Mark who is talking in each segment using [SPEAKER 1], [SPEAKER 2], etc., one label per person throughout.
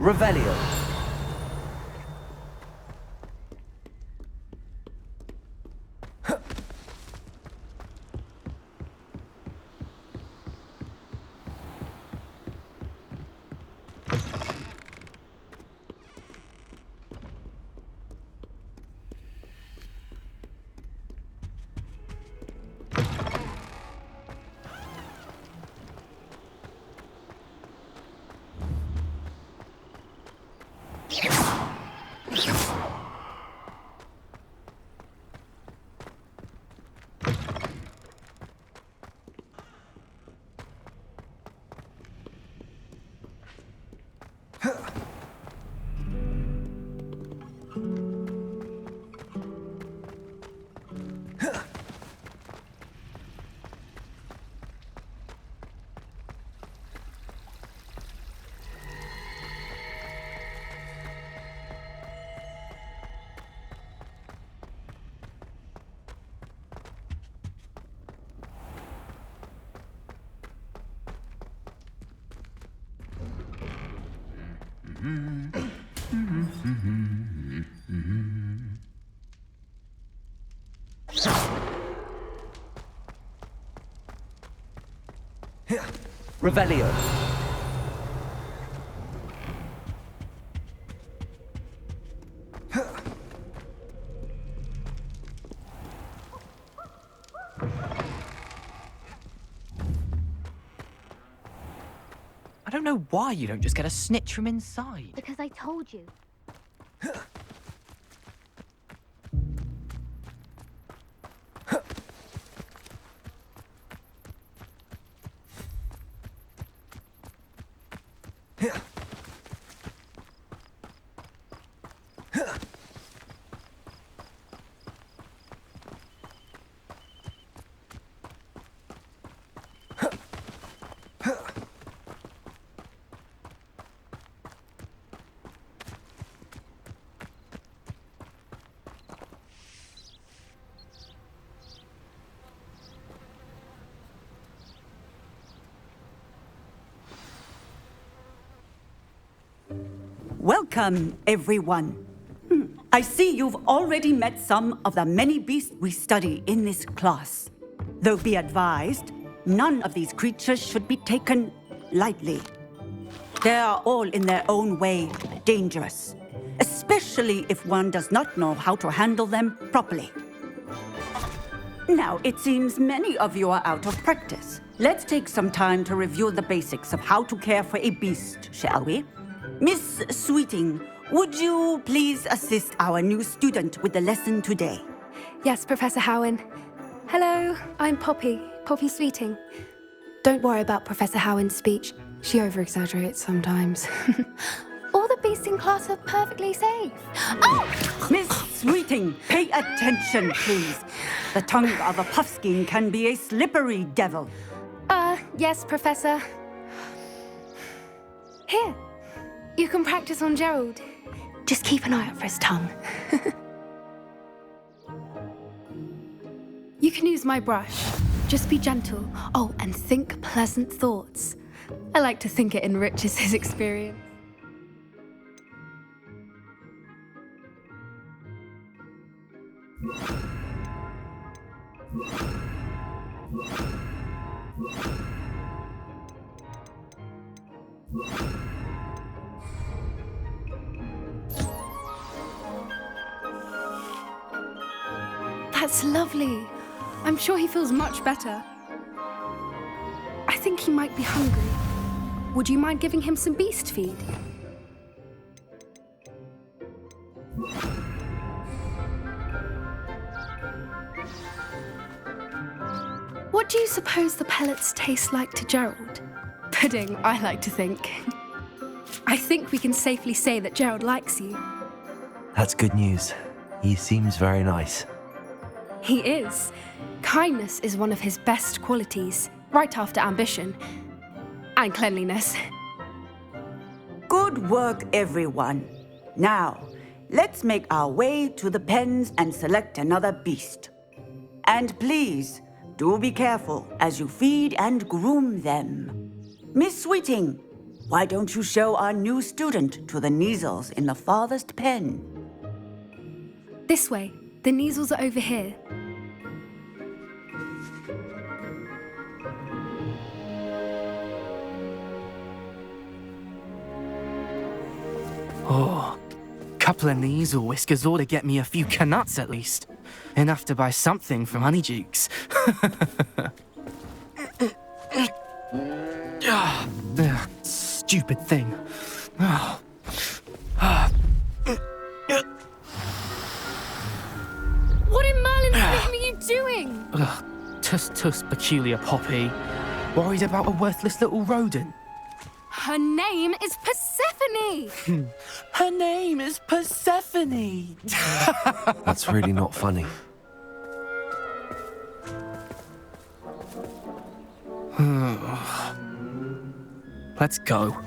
[SPEAKER 1] Revelio. Revelio.
[SPEAKER 2] I don't know why you don't just get a snitch from inside.
[SPEAKER 3] Because I told you.
[SPEAKER 4] Welcome, everyone. I see you've already met some of the many beasts we study in this class. Though be advised, none of these creatures should be taken lightly. They are all in their own way dangerous, especially if one does not know how to handle them properly. Now, it seems many of you are out of practice. Let's take some time to review the basics of how to care for a beast, shall we? Miss Sweeting, would you please assist our new student with the lesson today?
[SPEAKER 5] Yes, Professor Howen. Hello, I'm Poppy Sweeting. Don't worry about Professor Howen's speech. She over-exaggerates sometimes. All the beasts in class are perfectly safe. Oh!
[SPEAKER 4] Miss Sweeting, pay attention, please. The tongue of a puffskein can be a slippery devil.
[SPEAKER 5] Yes, Professor. Here, you can practice on Gerald. Just keep an eye out for his tongue. You can use my brush. Just be gentle. Oh, and think pleasant thoughts. I like to think it enriches his experience. That's lovely. I'm sure he feels much better. I think he might be hungry. Would you mind giving him some beast feed? What do you suppose the pellets taste like to Gerald? Pudding, I like to think. I think we can safely say that Gerald likes you.
[SPEAKER 6] That's good news. He seems very nice.
[SPEAKER 5] He is. Kindness is one of his best qualities, right after ambition. And cleanliness.
[SPEAKER 4] Good work, everyone. Now, let's make our way to the pens and select another beast. And please, do be careful as you feed and groom them. Miss Sweeting, Why don't you show our new student to the Kneazles in the farthest pen?
[SPEAKER 5] This way. The Kneazles are over here.
[SPEAKER 1] Oh, couple of Kneazle whiskers ought to get me a few canuts at least. Enough to buy something from Honeydukes. Stupid thing.
[SPEAKER 5] What in Merlin's name are you doing?
[SPEAKER 1] Tuss, peculiar Poppy. Worried about a worthless little rodent.
[SPEAKER 5] Her name is Persephone!
[SPEAKER 1] Her name is Persephone!
[SPEAKER 6] That's really not funny.
[SPEAKER 1] Let's go.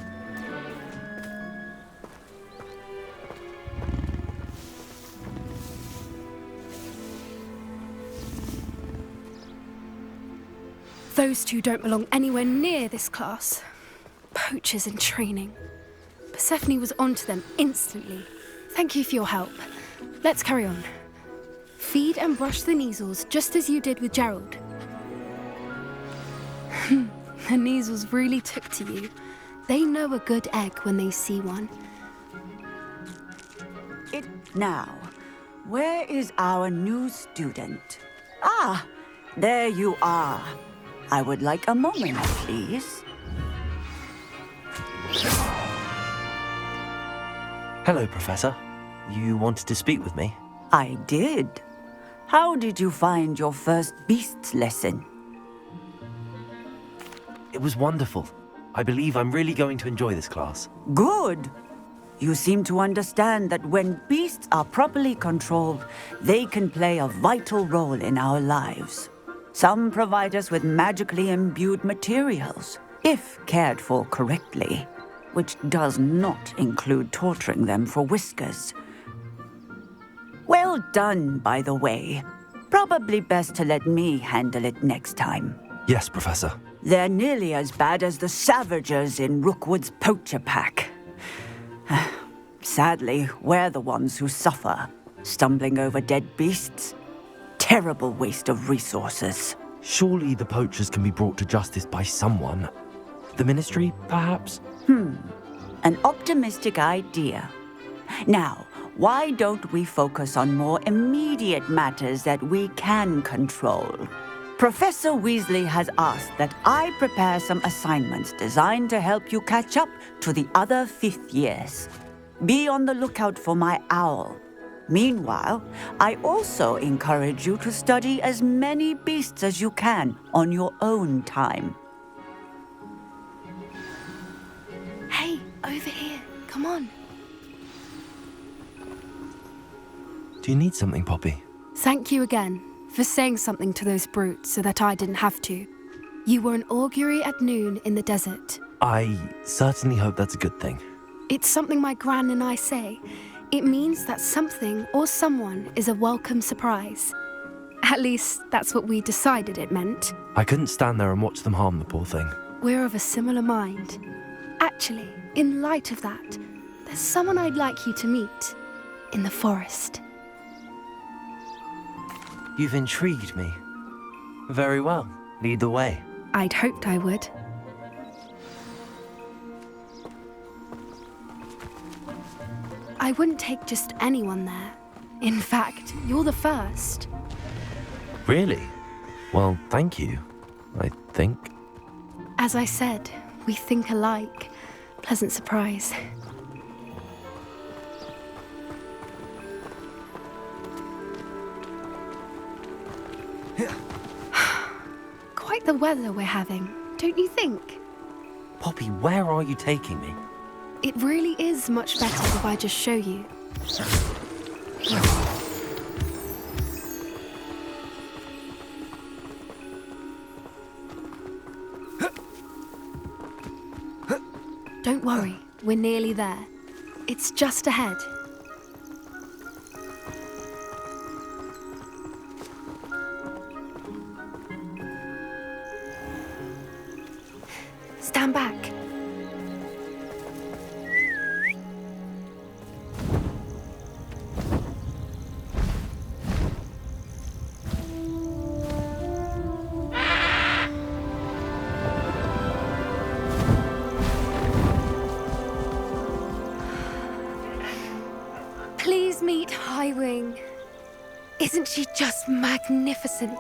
[SPEAKER 5] Those two don't belong anywhere near this class. Poachers in training. Persephone was onto them instantly. Thank you for your help. Let's carry on. Feed and brush the Kneazles just as you did with Gerald. The Kneazles really took to you. They know a good egg when they see one.
[SPEAKER 4] Now, where is our new student? Ah, there you are. I would like a moment, please.
[SPEAKER 6] Hello, Professor. You wanted to speak with me?
[SPEAKER 4] I did. How did you find your first beasts lesson?
[SPEAKER 6] It was wonderful. I believe I'm really going to enjoy this class.
[SPEAKER 4] Good. You seem to understand that when beasts are properly controlled, they can play a vital role in our lives. Some provide us with magically imbued materials, if cared for correctly, which does not include torturing them for whiskers. Well done, by the way. Probably best to let me handle it next time.
[SPEAKER 6] Yes, Professor.
[SPEAKER 4] They're nearly as bad as the Savagers in Rookwood's poacher pack. Sadly, we're the ones who suffer, stumbling over dead beasts. Terrible waste of resources.
[SPEAKER 6] Surely the poachers can be brought to justice by someone. The Ministry, perhaps?
[SPEAKER 4] An optimistic idea. Now, why don't we focus on more immediate matters that we can control? Professor Weasley has asked that I prepare some assignments designed to help you catch up to the other fifth years. Be on the lookout for my owl. Meanwhile, I also encourage you to study as many beasts as you can on your own time.
[SPEAKER 5] Hey, over here. Come on.
[SPEAKER 6] Do you need something, Poppy?
[SPEAKER 5] Thank you again for saying something to those brutes so that I didn't have to. You were an augury at noon in the desert.
[SPEAKER 6] I certainly hope that's a good thing.
[SPEAKER 5] It's something my gran and I say. It means that something or someone is a welcome surprise. At least, that's what we decided it meant.
[SPEAKER 6] I couldn't stand there and watch them harm the poor thing.
[SPEAKER 5] We're of a similar mind. Actually, in light of that, there's someone I'd like you to meet in the forest.
[SPEAKER 6] You've intrigued me. Very well. Lead the way.
[SPEAKER 5] I'd hoped I would. I wouldn't take just anyone there. In fact, you're the first.
[SPEAKER 6] Really? Well, thank you, I think.
[SPEAKER 5] As I said, we think alike. Pleasant surprise. Quite the weather we're having, don't you think?
[SPEAKER 6] Poppy, where are you taking me?
[SPEAKER 5] It really is much better if I just show you. Don't worry, we're nearly there. It's just ahead. Stand back. Isn't she just magnificent?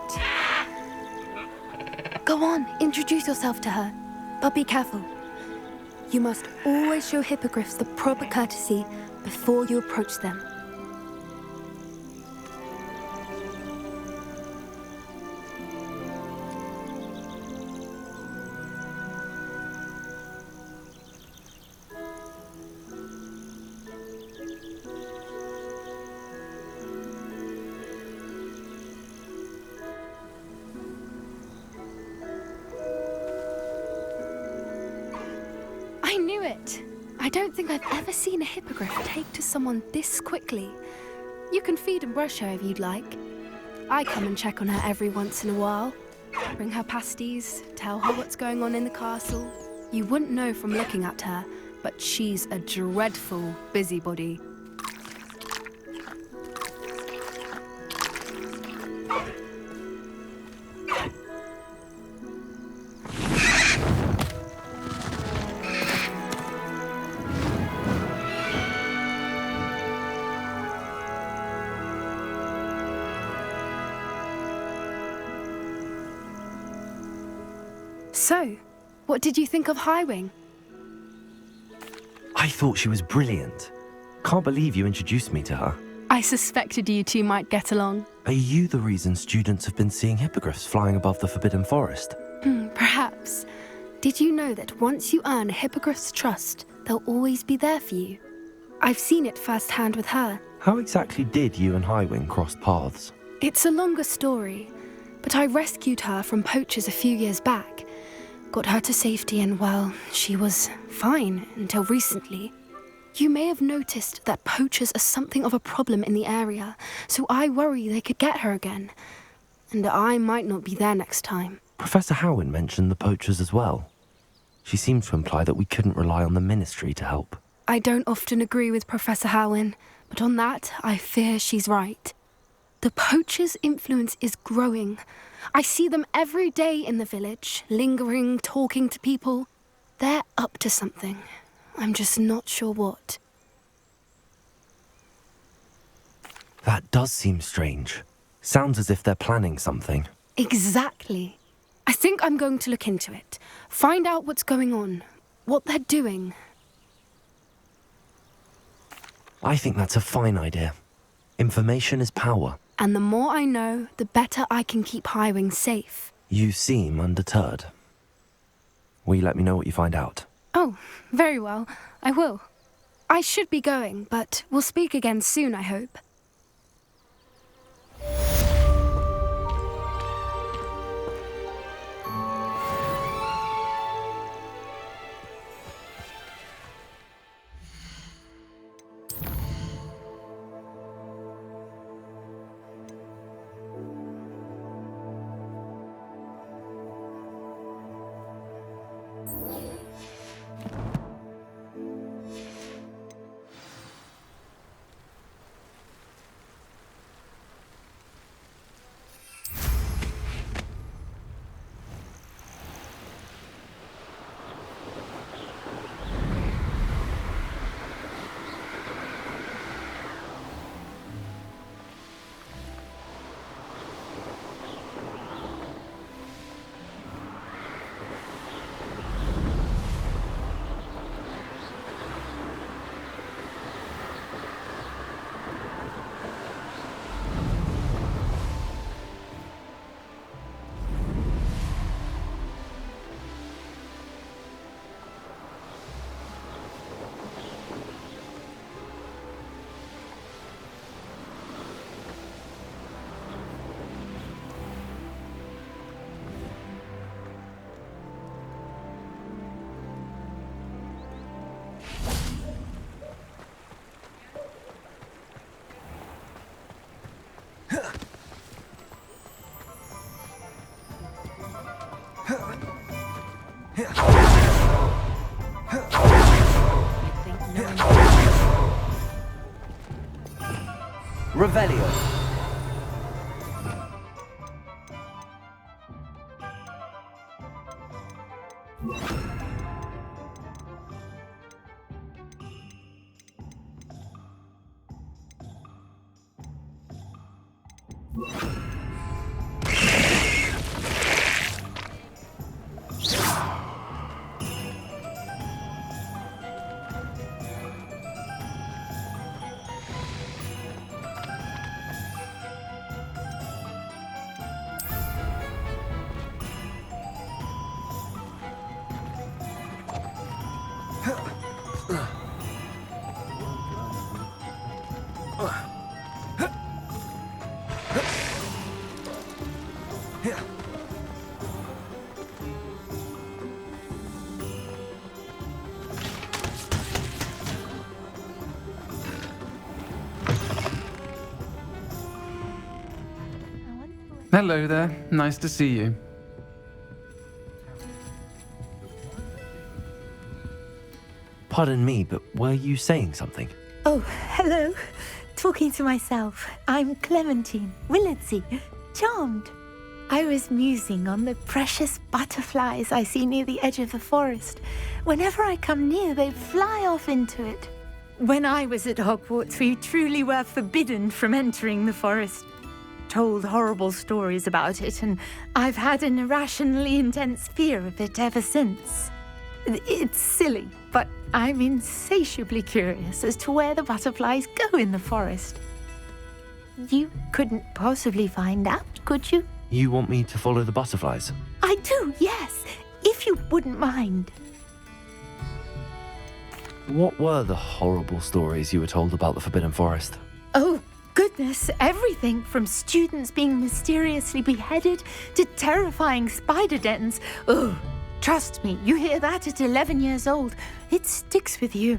[SPEAKER 5] Go on, introduce yourself to her. But be careful. You must always show hippogriffs the proper courtesy before you approach them. I knew it! I don't think I've ever seen a hippogriff take to someone this quickly. You can feed and brush her if you'd like. I come and check on her every once in a while. Bring her pasties, tell her what's going on in the castle. You wouldn't know from looking at her, but she's a dreadful busybody. So, what did you think of Highwing?
[SPEAKER 6] I thought she was brilliant. Can't believe you introduced me to her.
[SPEAKER 5] I suspected you two might get along.
[SPEAKER 6] Are you the reason students have been seeing hippogriffs flying above the Forbidden Forest?
[SPEAKER 5] Perhaps. Did you know that once you earn a hippogriff's trust, they'll always be there for you? I've seen it firsthand with her.
[SPEAKER 6] How exactly did you and Highwing cross paths?
[SPEAKER 5] It's a longer story, but I rescued her from poachers a few years back. Got her to safety and, well, she was fine until recently. You may have noticed that poachers are something of a problem in the area, so I worry they could get her again. And I might not be there next time.
[SPEAKER 6] Professor Howin mentioned the poachers as well. She seemed to imply that we couldn't rely on the Ministry to help.
[SPEAKER 5] I don't often agree with Professor Howin, but on that, I fear she's right. The poachers' influence is growing. I see them every day in the village, lingering, talking to people. They're up to something. I'm just not sure what.
[SPEAKER 6] That does seem strange. Sounds as if they're planning something.
[SPEAKER 5] Exactly. I think I'm going to look into it. Find out what's going on, what they're doing.
[SPEAKER 6] I think that's a fine idea. Information is power.
[SPEAKER 5] And the more I know, the better I can keep Highwing safe.
[SPEAKER 6] You seem undeterred. Will you let me know what you find out?
[SPEAKER 5] Oh, very well. I will. I should be going, but we'll speak again soon, I hope.
[SPEAKER 3] Revelio.
[SPEAKER 7] Hello there. Nice to see you.
[SPEAKER 6] Pardon me, but were you saying something?
[SPEAKER 8] Oh, hello. Talking to myself. I'm Clementine Willardsey. Charmed. I was musing on the precious butterflies I see near the edge of the forest. Whenever I come near, they fly off into it. When I was at Hogwarts, we truly were forbidden from entering the forest. Told horrible stories about it, and I've had an irrationally intense fear of it ever since. It's silly, but I'm insatiably curious as to where the butterflies go in the forest. You couldn't possibly find out, could you?
[SPEAKER 6] You want me to follow the butterflies?
[SPEAKER 8] I do, yes, if you wouldn't mind.
[SPEAKER 6] What were the horrible stories you were told about the Forbidden Forest?
[SPEAKER 8] Oh, goodness, everything from students being mysteriously beheaded to terrifying spider dens. Oh, trust me, you hear that at 11 years old, it sticks with you.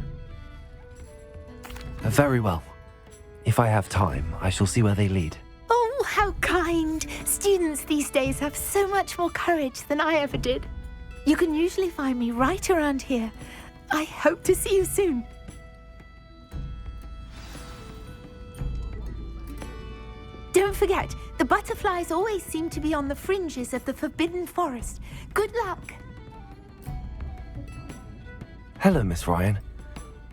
[SPEAKER 6] Very well. If I have time, I shall see where they lead.
[SPEAKER 8] Oh, how kind. Students these days have so much more courage than I ever did. You can usually find me right around here. I hope to see you soon. Don't forget, the butterflies always seem to be on the fringes of the Forbidden Forest. Good luck.
[SPEAKER 6] Hello, Miss Ryan.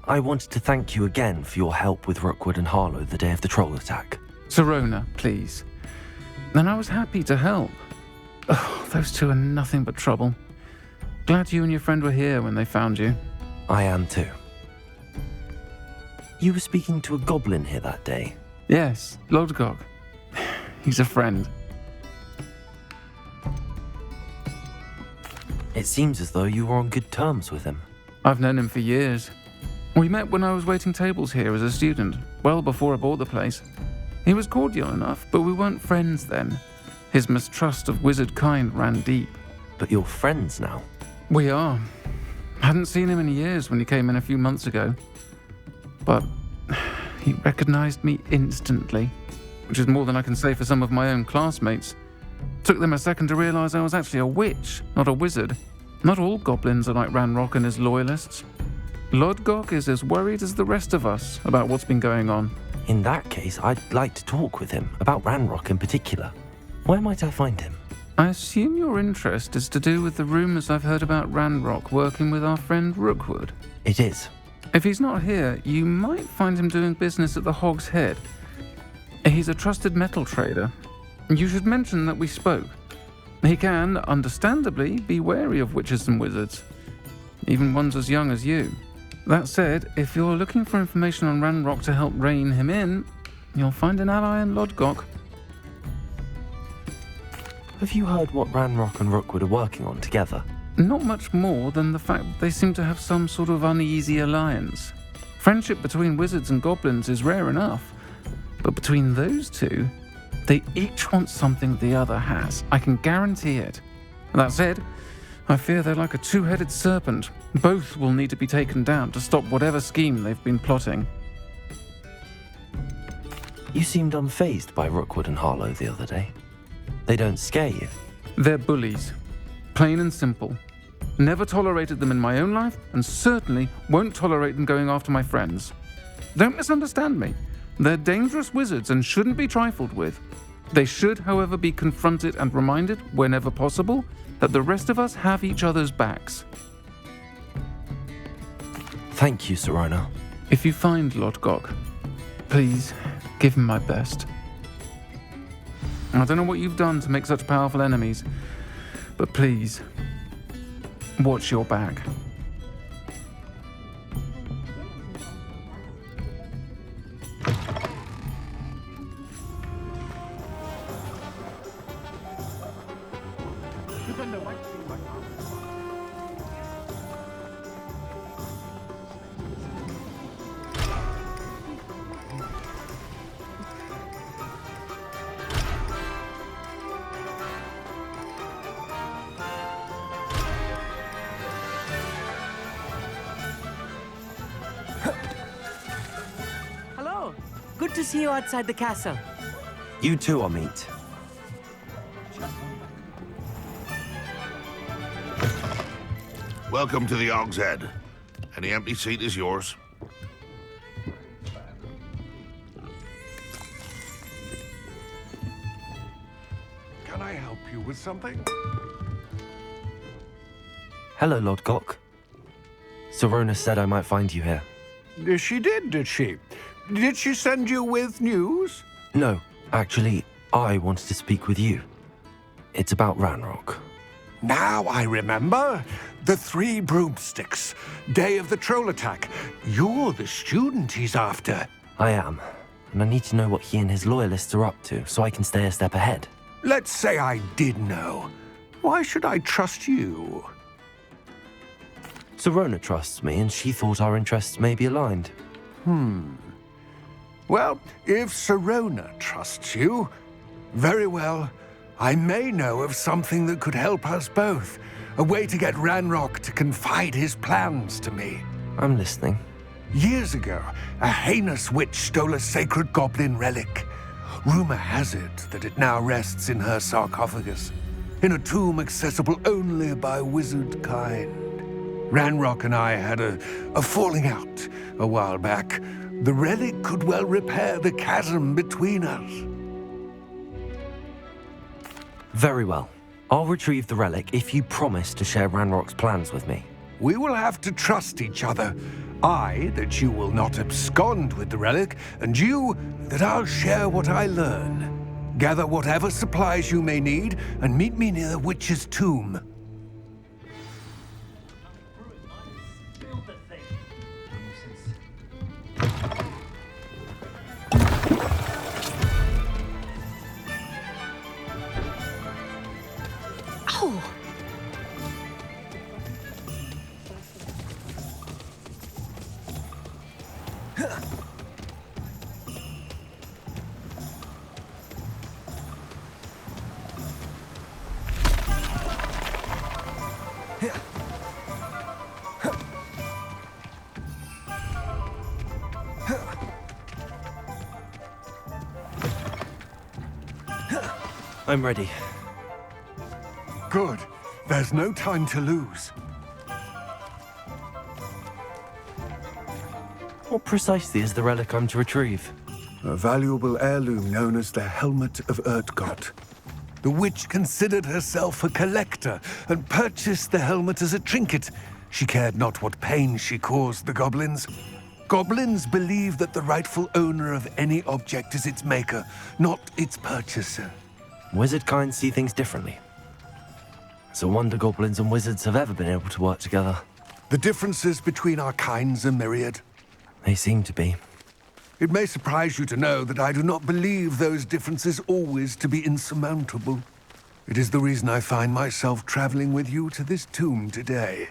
[SPEAKER 6] I wanted to thank you again for your help with Rookwood and Harlow the day of the troll attack.
[SPEAKER 7] Sirona, please. And I was happy to help. Oh, those two are nothing but trouble. Glad you and your friend were here when they found you.
[SPEAKER 6] I am too. You were speaking to a goblin here that day.
[SPEAKER 7] Yes, Lodgok. He's a friend.
[SPEAKER 6] It seems as though you were on good terms with him.
[SPEAKER 7] I've known him for years. We met when I was waiting tables here as a student, well before I bought the place. He was cordial enough, but we weren't friends then. His mistrust of wizard kind ran deep.
[SPEAKER 6] But you're friends now.
[SPEAKER 7] We are. Hadn't seen him in years when he came in a few months ago. But he recognized me instantly, which is more than I can say for some of my own classmates. Took them a second to realize I was actually a witch, not a wizard. Not all goblins are like Ranrock and his loyalists. Lodgok is as worried as the rest of us about what's been going on.
[SPEAKER 6] In that case, I'd like to talk with him, about Ranrock in particular. Where might I find him?
[SPEAKER 7] I assume your interest is to do with the rumors I've heard about Ranrock working with our friend Rookwood.
[SPEAKER 6] It is.
[SPEAKER 7] If he's not here, you might find him doing business at the Hog's Head. He's a trusted metal trader. You should mention that we spoke. He can, understandably, be wary of witches and wizards, even ones as young as you. That said, if you're looking for information on Ranrock to help rein him in, you'll find an ally in Lodgok.
[SPEAKER 6] Have you heard what Ranrock and Rookwood are working on together?
[SPEAKER 7] Not much more than the fact that they seem to have some sort of uneasy alliance. Friendship between wizards and goblins is rare enough, but between those two, they each want something the other has. I can guarantee it. That said, I fear they're like a two-headed serpent. Both will need to be taken down to stop whatever scheme they've been plotting.
[SPEAKER 6] You seemed unfazed by Rookwood and Harlow the other day. They don't scare you.
[SPEAKER 7] They're bullies. Plain and simple. Never tolerated them in my own life, and certainly won't tolerate them going after my friends. Don't misunderstand me. They're dangerous wizards and shouldn't be trifled with. They should, however, be confronted and reminded, whenever possible, that the rest of us have each other's backs.
[SPEAKER 6] Thank you, Sirona.
[SPEAKER 7] If you find Lodgok, please give him my best. I don't know what you've done to make such powerful enemies, but please, watch your back.
[SPEAKER 3] Hello. Good to see you outside the castle.
[SPEAKER 6] You too, Amit.
[SPEAKER 9] Welcome to the Og's Head. Any empty seat is yours.
[SPEAKER 10] Can I help you with something?
[SPEAKER 6] Hello, Lord Gok. Sorona said I might find you here.
[SPEAKER 10] She did she? Did she send you with news?
[SPEAKER 6] No, actually, I wanted to speak with you. It's about Ranrock.
[SPEAKER 10] Now I remember. The 3 broomsticks. Day of the troll attack. You're the student he's after.
[SPEAKER 6] I am, and I need to know what he and his loyalists are up to so I can stay a step ahead.
[SPEAKER 10] Let's say I did know. Why should I trust you?
[SPEAKER 6] Sorona trusts me, and she thought our interests may be aligned.
[SPEAKER 10] Well, if Sorona trusts you, very well. I may know of something that could help us both. A way to get Ranrock to confide his plans to me.
[SPEAKER 6] I'm listening.
[SPEAKER 10] Years ago, a heinous witch stole a sacred goblin relic. Rumor has it that it now rests in her sarcophagus, in a tomb accessible only by wizard kind. Ranrock and I had a falling out a while back. The relic could well repair the chasm between us.
[SPEAKER 6] Very well. I'll retrieve the relic if you promise to share Ranrock's plans with me.
[SPEAKER 10] We will have to trust each other. I, that you will not abscond with the relic, and you, that I'll share what I learn. Gather whatever supplies you may need, and meet me near the witch's tomb.
[SPEAKER 6] I'm ready.
[SPEAKER 10] Good. There's no time to lose.
[SPEAKER 6] What precisely is the relic I'm to retrieve?
[SPEAKER 10] A valuable heirloom known as the Helmet of Urtgott. The witch considered herself a collector and purchased the helmet as a trinket. She cared not what pain she caused the goblins. Goblins believe that the rightful owner of any object is its maker, not its purchaser.
[SPEAKER 6] Wizard kind see things differently. It's a wonder goblins and wizards have ever been able to work together.
[SPEAKER 10] The differences between our kinds are myriad.
[SPEAKER 6] They seem to be.
[SPEAKER 10] It may surprise you to know that I do not believe those differences always to be insurmountable. It is the reason I find myself traveling with you to this tomb today.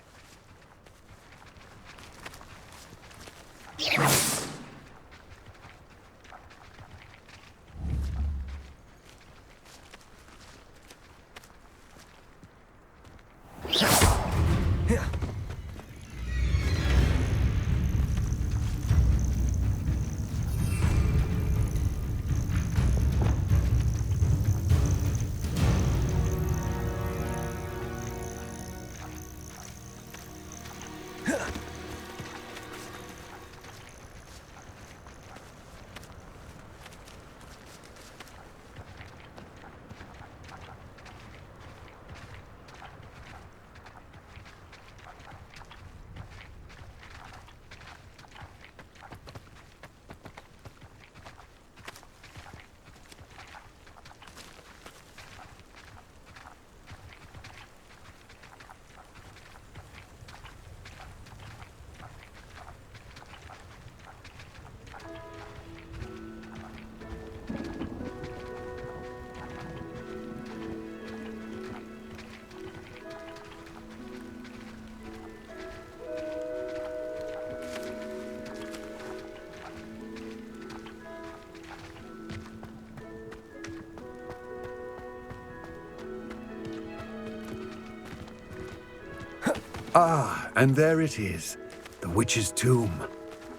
[SPEAKER 10] Ah, and there it is. The witch's tomb.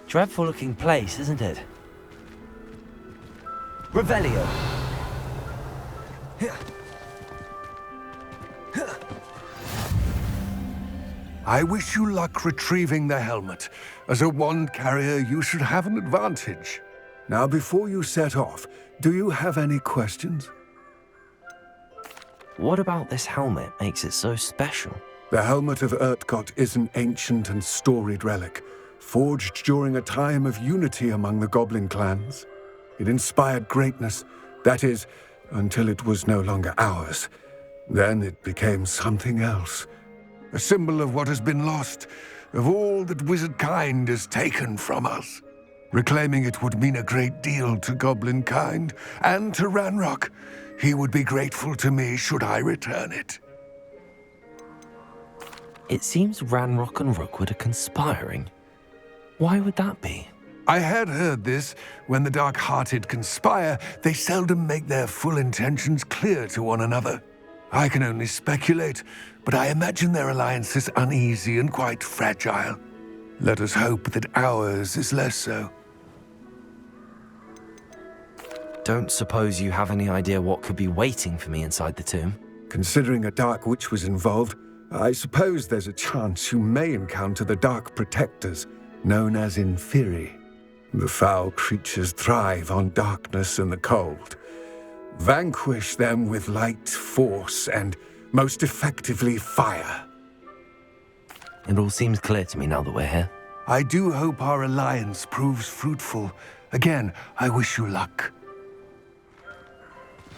[SPEAKER 3] Dreadful looking place, isn't it? Revelio.
[SPEAKER 10] I wish you luck retrieving the helmet. As a wand carrier, you should have an advantage. Now, before you set off, do you have any questions?
[SPEAKER 6] What about this helmet makes it so special?
[SPEAKER 10] The helmet of Urtkot is an ancient and storied relic, forged during a time of unity among the goblin clans. It inspired greatness, that is, until it was no longer ours. Then it became something else. A symbol of what has been lost, of all that wizard kind has taken from us. Reclaiming it would mean a great deal to goblin kind, and to Ranrock. He would be grateful to me should I return it.
[SPEAKER 6] It seems Ranrock and Rookwood are conspiring. Why would that be?
[SPEAKER 10] I had heard this. When the dark-hearted conspire, they seldom make their full intentions clear to one another. I can only speculate, but I imagine their alliance is uneasy and quite fragile. Let us hope that ours is less so.
[SPEAKER 6] Don't suppose you have any idea what could be waiting for me inside the tomb?
[SPEAKER 10] Considering a Dark Witch was involved, I suppose there's a chance you may encounter the Dark Protectors, known as Inferi. The foul creatures thrive on darkness and the cold. Vanquish them with light, force, and, most effectively, fire.
[SPEAKER 6] It all seems clear to me now that we're here.
[SPEAKER 10] I do hope our alliance proves fruitful. Again, I wish you luck.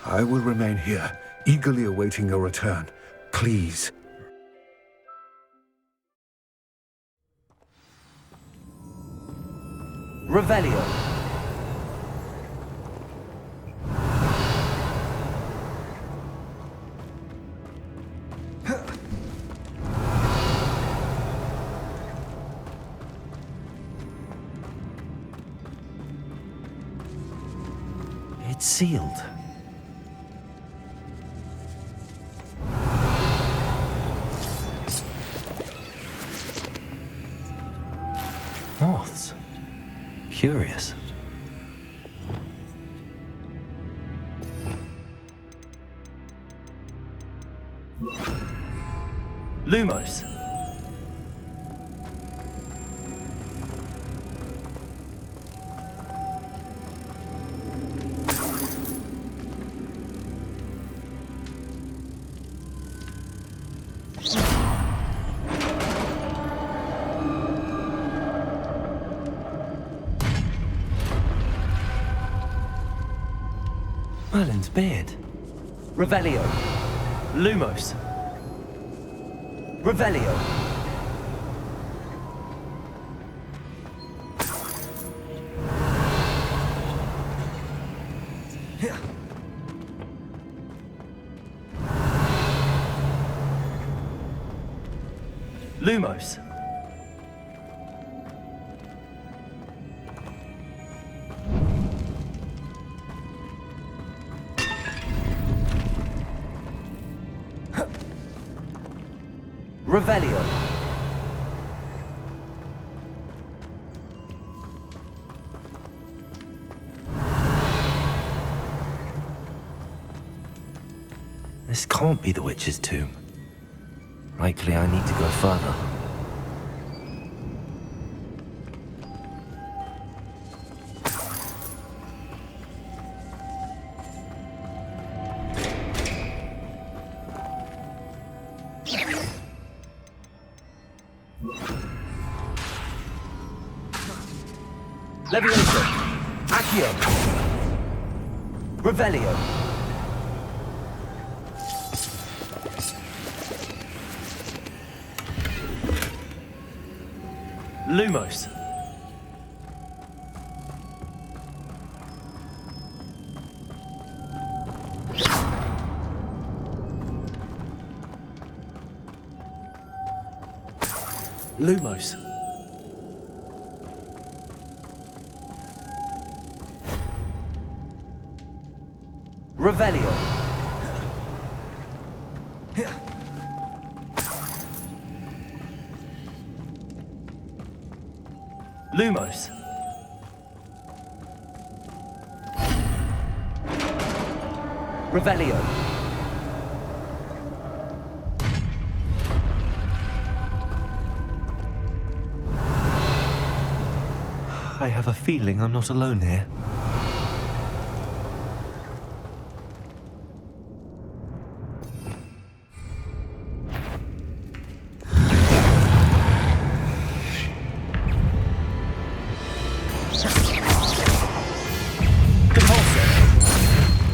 [SPEAKER 10] I will remain here, eagerly awaiting your return. Please.
[SPEAKER 3] Revelio.
[SPEAKER 6] It's sealed. Moths. Curious.
[SPEAKER 3] Lumos.
[SPEAKER 6] Merlin's beard.
[SPEAKER 3] Revelio. Lumos. Revelio. Lumos. Revelio.
[SPEAKER 6] This can't be the witch's tomb. Likely I need to go further.
[SPEAKER 3] Levioso. Accio. Revelio. Lumos. Lumos. Revelio. Lumos. Revelio. Lumos.
[SPEAKER 6] I have a feeling I'm not alone here.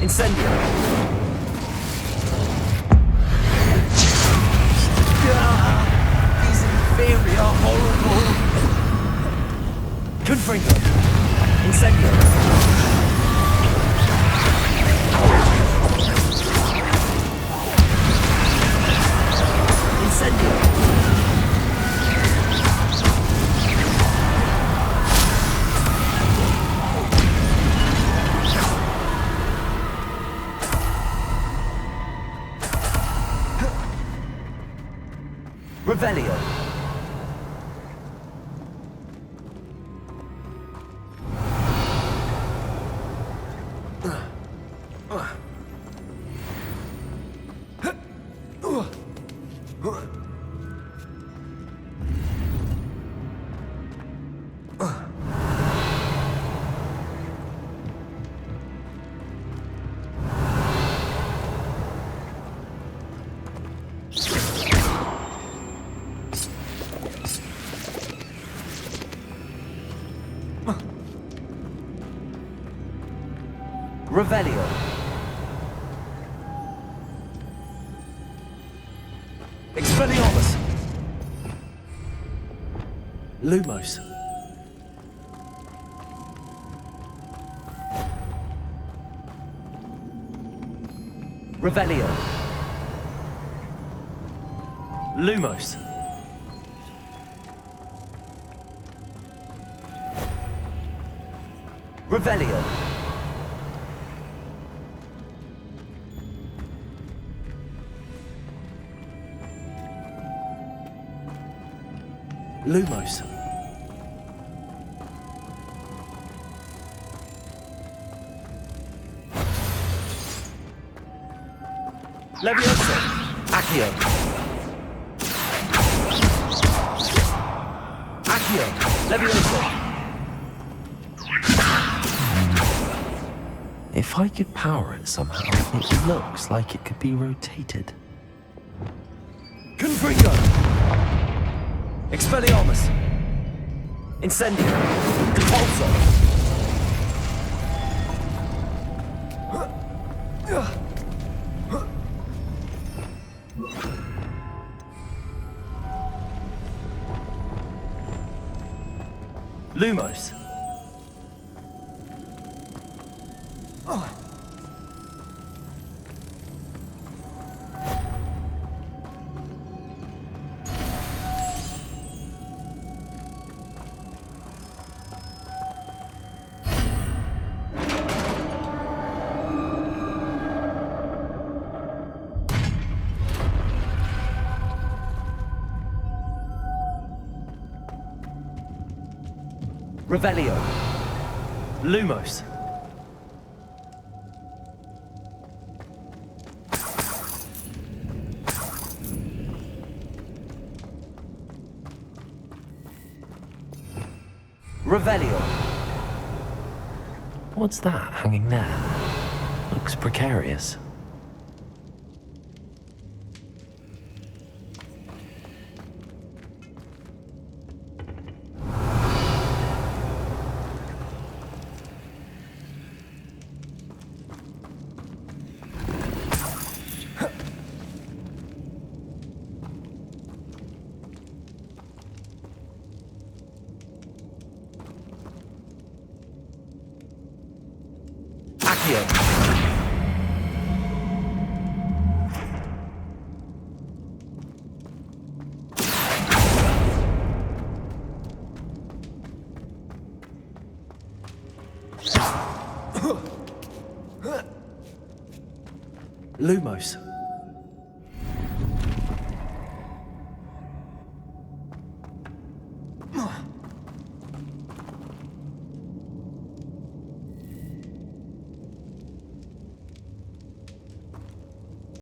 [SPEAKER 3] Incendio! These inferi are horrible! Confringo! Incendio! Incendio! Revelio. Revelio. Expelliarmus. Lumos. Revelio. Lumos. Revelio. Lumos. Levioso. Accio. Accio. Levioso.
[SPEAKER 6] If I could power it somehow, it looks like it could be rotated.
[SPEAKER 3] Confringo. Expelliarmus. Incendio. Depulso. Lumos. Revelio. Lumos. Revelio.
[SPEAKER 6] What's that hanging there? Looks precarious.
[SPEAKER 3] Lumos.